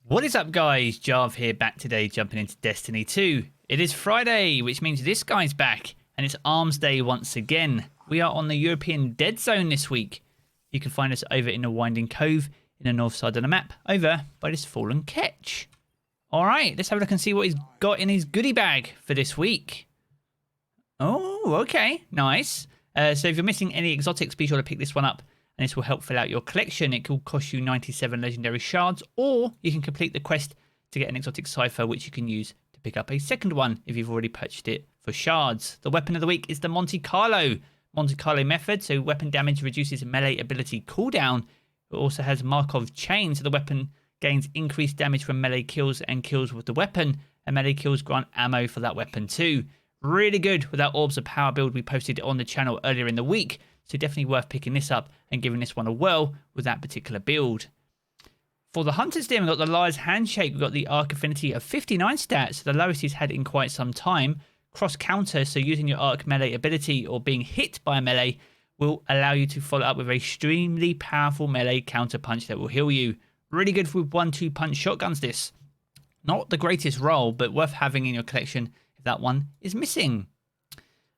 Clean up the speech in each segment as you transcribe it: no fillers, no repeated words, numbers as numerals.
What is up, guys? Jarv here, back today jumping into Destiny 2. It is Friday, which means this guy's back, and it's ARMSDAY once again. We are on the European Dead Zone this week. You can find us over in the Winding Cove in the north side of the map, over by this fallen ketch. Alright, let's have a look and see what he's got in his goodie bag for this week. Oh, okay, nice. So if you're missing any exotics, be sure to pick this one up. And this will help fill out your collection. It will cost you 97 legendary shards, or you can complete the quest to get an exotic cipher, which you can use to pick up a second one if you've already purchased it for shards. The weapon of the week is the Monte Carlo method. So weapon damage reduces melee ability cooldown. It also has Markov chain, so the weapon gains increased damage from melee kills and kills with the weapon, and melee kills grant ammo for that weapon too. Really good with that Orbs of Power build we posted on the channel earlier in the week. So definitely worth picking this up and giving this one a whirl with that particular build. For the Hunter's Den, we've got the Liar's Handshake. We've got the Arc Affinity of 59 stats, the lowest he's had in quite some time. Cross counter, so using your Arc melee ability or being hit by a melee will allow you to follow up with an extremely powerful melee counter punch that will heal you. Really good with 1-2 punch shotguns this. Not the greatest roll, but worth having in your collection if that one is missing.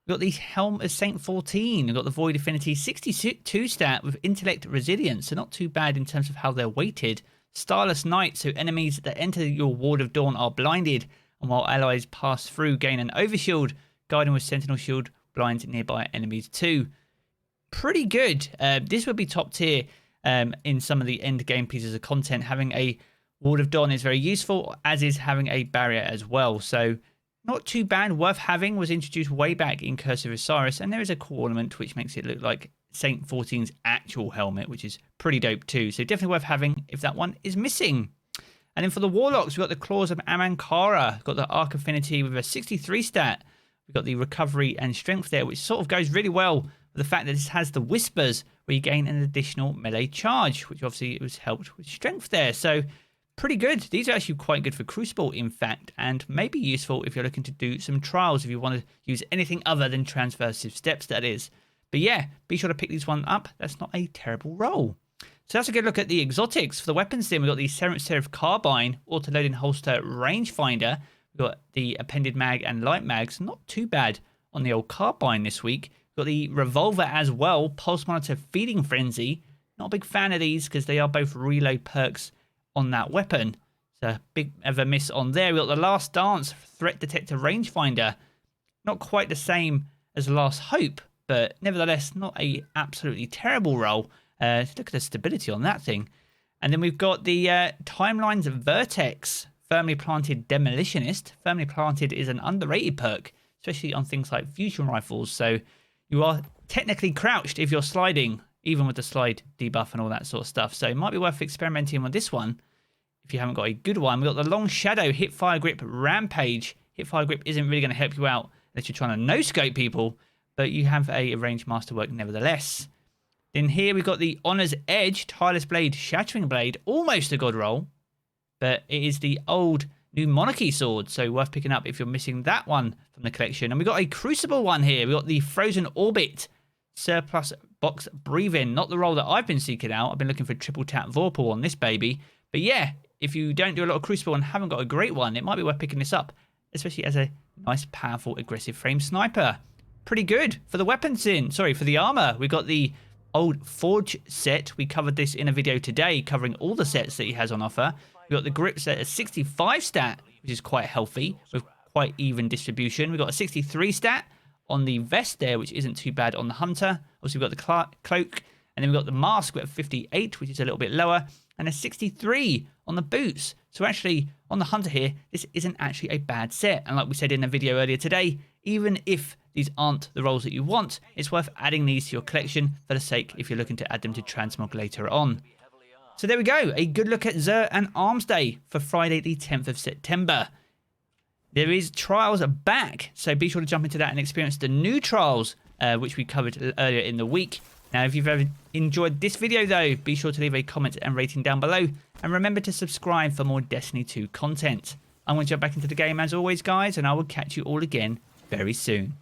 We've got the Helm of Saint 14. We've got the Void Affinity 62 stat with Intellect Resilience, so not too bad in terms of how they're weighted. Starless Knight, so enemies that enter your Ward of Dawn are blinded, and while allies pass through gain an overshield. Guiding with Sentinel Shield blinds nearby enemies too. Pretty good. This would be top tier in some of the end game pieces of content. Having a Ward of Dawn is very useful, as is having a barrier as well. So not too bad, worth having. Was introduced way back in Curse of Osiris, and there is a core ornament which makes it look like Saint 14's actual helmet, which is pretty dope too. So definitely worth having if that one is missing. And then for the Warlocks, we've got the Claws of AHAMKARA. We've got the Arc Affinity with a 63 stat. We've got the Recovery and Strength there, which sort of goes really well with the fact that this has the Whispers, where you gain an additional melee charge, which obviously it was helped with Strength there. So pretty good. These are actually quite good for Crucible, in fact, and maybe useful if you're looking to do some trials, if you want to use anything other than transversive steps, that is. But yeah, be sure to pick these one up. That's not a terrible roll. So that's a good look at the exotics. For the weapons then, we've got the SERAPH CARBINE, auto-loading holster rangefinder. We've got the appended mag and light mags. Not too bad on the old Carbine this week. We've got the Revolver as well, Pulse Monitor Feeding Frenzy. Not a big fan of these because they are both reload perks on that weapon. So a big of a miss on there. We've got the Last Dance Threat Detector Rangefinder. Not quite the same as Last Hope, but nevertheless not a absolutely terrible roll. Look at the stability on that thing. And then we've got the Timelines VERTEX Firmly Planted Demolitionist. Firmly Planted is an underrated perk, especially on things like fusion rifles. So you are technically crouched if you're sliding, even with the slide debuff and all that sort of stuff. So it might be worth experimenting with this one if you haven't got a good one. We've got the Long Shadow Hipfire Grip Rampage. Hipfire Grip isn't really going to help you out unless you're trying to no-scope people, but you have a ranged masterwork nevertheless. Then here we've got the Honor's Edge Tireless Blade Shattering Blade. Almost a god roll, but it is the old New Monarchy sword, so worth picking up if you're missing that one from the collection. And we've got a Crucible one here. We've got the Frozen Orbit Surplus Box Breathe-In. Not the role that I've been seeking out. I've been looking for triple tap Vorpal on this baby. But yeah, if you don't do a lot of Crucible and haven't got a great one, it might be worth picking this up, especially as a nice, powerful, aggressive frame sniper. Pretty good. For the weapons for the armor, we've got the old Forge set. We covered this in a video today, covering all the sets that he has on offer. We've got the grip set at 65 stat, which is quite healthy, with quite even distribution. We've got a 63 stat on the vest there, which isn't too bad on the Hunter. Also, we've got the cloak, and then we've got the mask at 58, which is a little bit lower, and a 63 on the boots. So actually, on the Hunter here, this isn't actually a bad set. And like we said in a video earlier today, even if these aren't the rolls that you want, it's worth adding these to your collection for the sake if you're looking to add them to transmog later on. So there we go, a good look at XUR and ARMSDAY for Friday the 10th of September. There is trials back, so be sure to jump into that and experience the new trials, which we covered earlier in the week. Now, if you've ever enjoyed this video, though, be sure to leave a comment and rating down below. And remember to subscribe for more Destiny 2 content. I'm going to jump back into the game as always, guys, and I will catch you all again very soon.